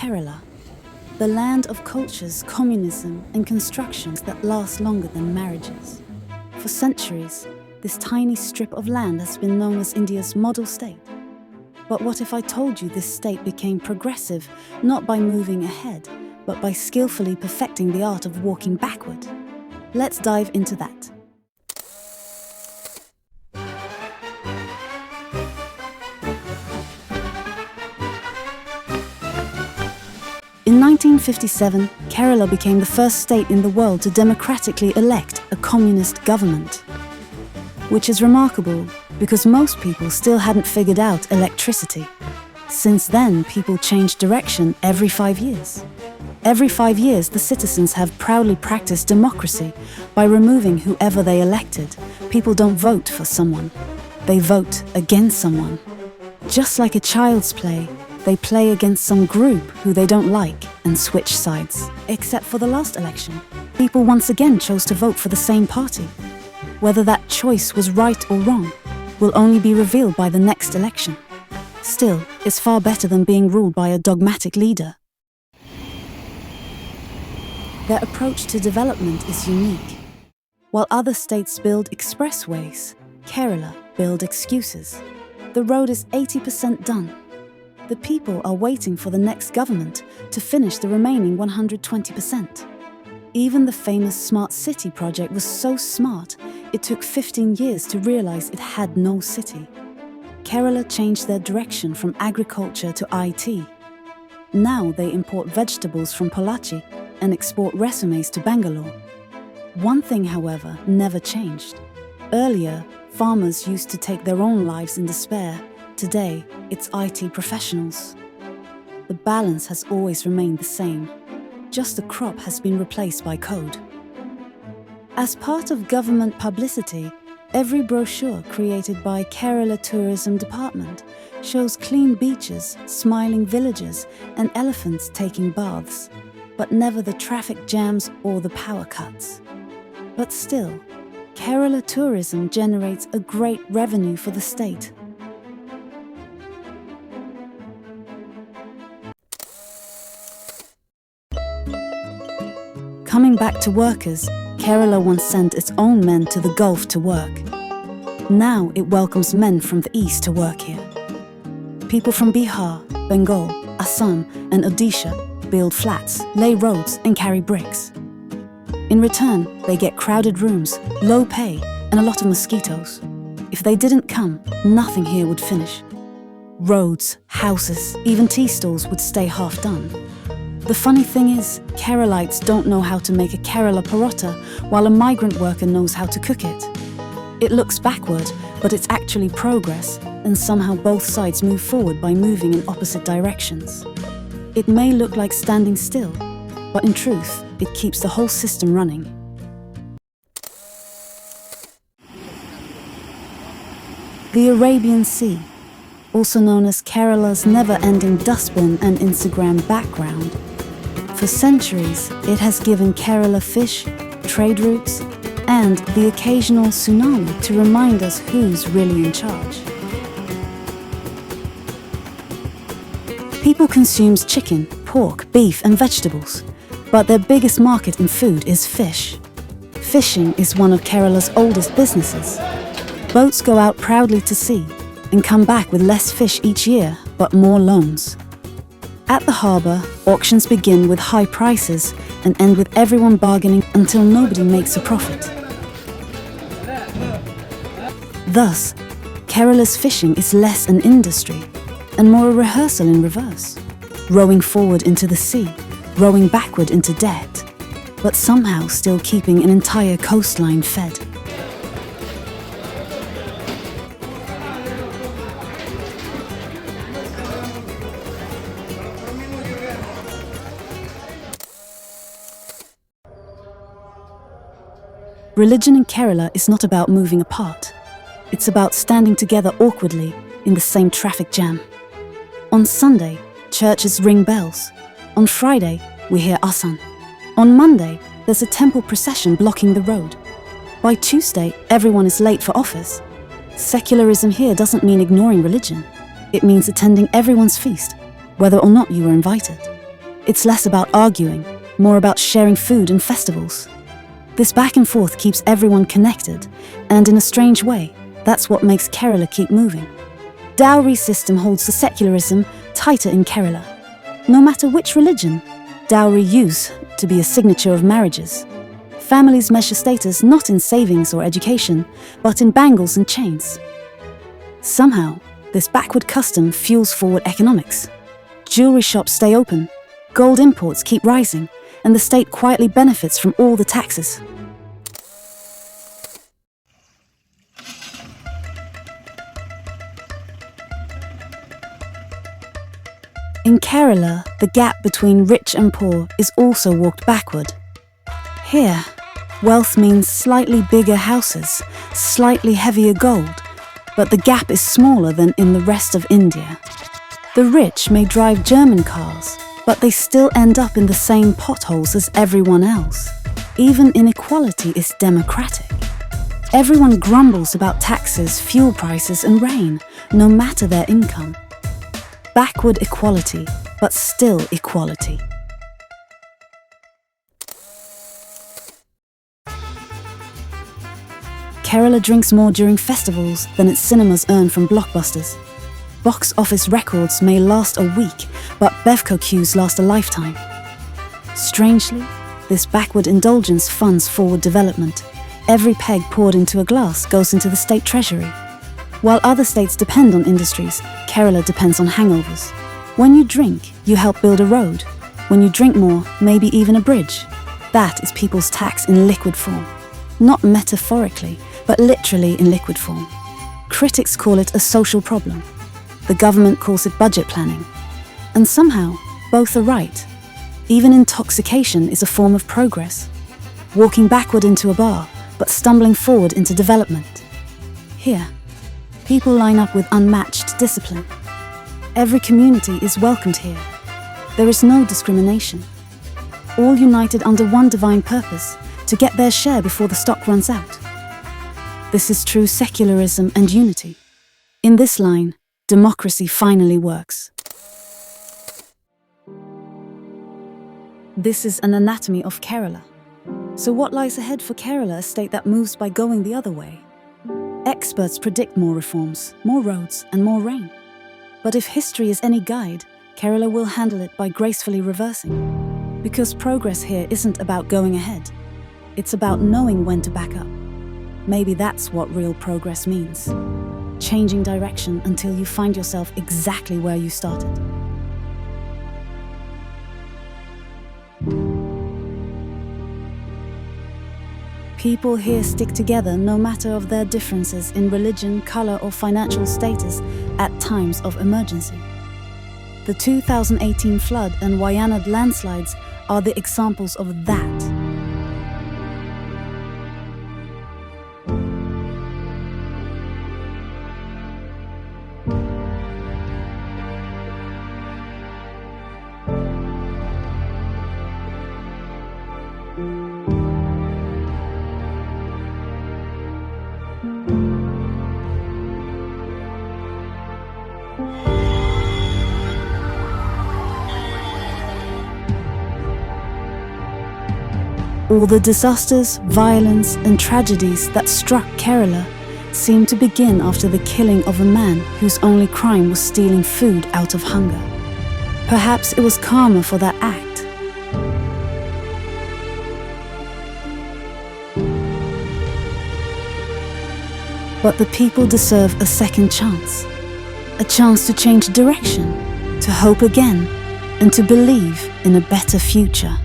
Kerala, the land of cultures, communism, and constructions that last longer than marriages. For centuries, this tiny strip of land has been known as India's model state. But what if I told you this state became progressive not by moving ahead, but by skillfully perfecting the art of walking backward? Let's dive into that. In 1957, Kerala became the first state in the world to democratically elect a communist government. Which is remarkable because most people still hadn't figured out electricity. Since then, people changed direction every 5 years. Every 5 years, the citizens have proudly practiced democracy by removing whoever they elected. People don't vote for someone. They vote against someone. Just like a child's play, they play against some group who they don't like and switch sides. Except for the last election, people once again chose to vote for the same party. Whether that choice was right or wrong will only be revealed by the next election. Still, it's far better than being ruled by a dogmatic leader. Their approach to development is unique. While other states build expressways, Kerala build excuses. The road is 80% done. The people are waiting for the next government to finish the remaining 120%. Even the famous Smart City project was so smart, it took 15 years to realize it had no city. Kerala changed their direction from agriculture to IT. Now they import vegetables from Pollachi and export resumes to Bangalore. One thing, however, never changed. Earlier, farmers used to take their own lives in despair. Today, it's IT professionals. The balance has always remained the same. Just the crop has been replaced by code. As part of government publicity, every brochure created by Kerala Tourism Department shows clean beaches, smiling villages, and elephants taking baths, but never the traffic jams or the power cuts. But still, Kerala tourism generates a great revenue for the state. Coming back to workers, Kerala once sent its own men to the Gulf to work. Now it welcomes men from the east to work here. People from Bihar, Bengal, Assam, and Odisha build flats, lay roads, and carry bricks. In return, they get crowded rooms, low pay, and a lot of mosquitoes. If they didn't come, nothing here would finish. Roads, houses, even tea stalls would stay half done. The funny thing is, Keralites don't know how to make a Kerala parota, while a migrant worker knows how to cook it. It looks backward, but it's actually progress, and somehow both sides move forward by moving in opposite directions. It may look like standing still, but in truth, it keeps the whole system running. The Arabian Sea, also known as Kerala's never-ending dustbin and Instagram background. For centuries, it has given Kerala fish, trade routes, and the occasional tsunami to remind us who's really in charge. People consume chicken, pork, beef, and vegetables, but their biggest market in food is fish. Fishing is one of Kerala's oldest businesses. Boats go out proudly to sea and come back with less fish each year, but more loans. At the harbour, auctions begin with high prices and end with everyone bargaining until nobody makes a profit. Thus, Kerala's fishing is less an industry and more a rehearsal in reverse, rowing forward into the sea, rowing backward into debt, but somehow still keeping an entire coastline fed. Religion in Kerala is not about moving apart. It's about standing together awkwardly in the same traffic jam. On Sunday, churches ring bells. On Friday, we hear Asan. On Monday, there's a temple procession blocking the road. By Tuesday, everyone is late for office. Secularism here doesn't mean ignoring religion. It means attending everyone's feast, whether or not you were invited. It's less about arguing, more about sharing food and festivals. This back and forth keeps everyone connected, and in a strange way, that's what makes Kerala keep moving. Dowry system holds the secularism tighter in Kerala. No matter which religion, dowry used to be a signature of marriages. Families measure status not in savings or education, but in bangles and chains. Somehow, this backward custom fuels forward economics. Jewelry shops stay open, gold imports keep rising, and the state quietly benefits from all the taxes. In Kerala, the gap between rich and poor is also walked backward. Here, wealth means slightly bigger houses, slightly heavier gold, but the gap is smaller than in the rest of India. The rich may drive German cars, but they still end up in the same potholes as everyone else. Even inequality is democratic. Everyone grumbles about taxes, fuel prices, and rain, no matter their income. Backward equality, but still equality. Kerala drinks more during festivals than its cinemas earn from blockbusters. Box office records may last a week, but Bevco queues last a lifetime. Strangely, this backward indulgence funds forward development. Every peg poured into a glass goes into the state treasury. While other states depend on industries, Kerala depends on hangovers. When you drink, you help build a road. When you drink more, maybe even a bridge. That is people's tax in liquid form. Not metaphorically, but literally in liquid form. Critics call it a social problem. The government calls it budget planning. And somehow, both are right. Even intoxication is a form of progress. Walking backward into a bar, but stumbling forward into development. Here, people line up with unmatched discipline. Every community is welcomed here. There is no discrimination. All united under one divine purpose, to get their share before the stock runs out. This is true secularism and unity. In this line, democracy finally works. This is an anatomy of Kerala. So what lies ahead for Kerala, a state that moves by going the other way? Experts predict more reforms, more roads, and more rain. But if history is any guide, Kerala will handle it by gracefully reversing. Because progress here isn't about going ahead. It's about knowing when to back up. Maybe that's what real progress means. Changing direction until you find yourself exactly where you started. People here stick together no matter of their differences in religion, color, or financial status at times of emergency. The 2018 flood and Wayanad landslides are the examples of that. All the disasters, violence, and tragedies that struck Kerala seemed to begin after the killing of a man whose only crime was stealing food out of hunger. Perhaps it was karma for that act. But the people deserve a second chance. A chance to change direction, to hope again, and to believe in a better future.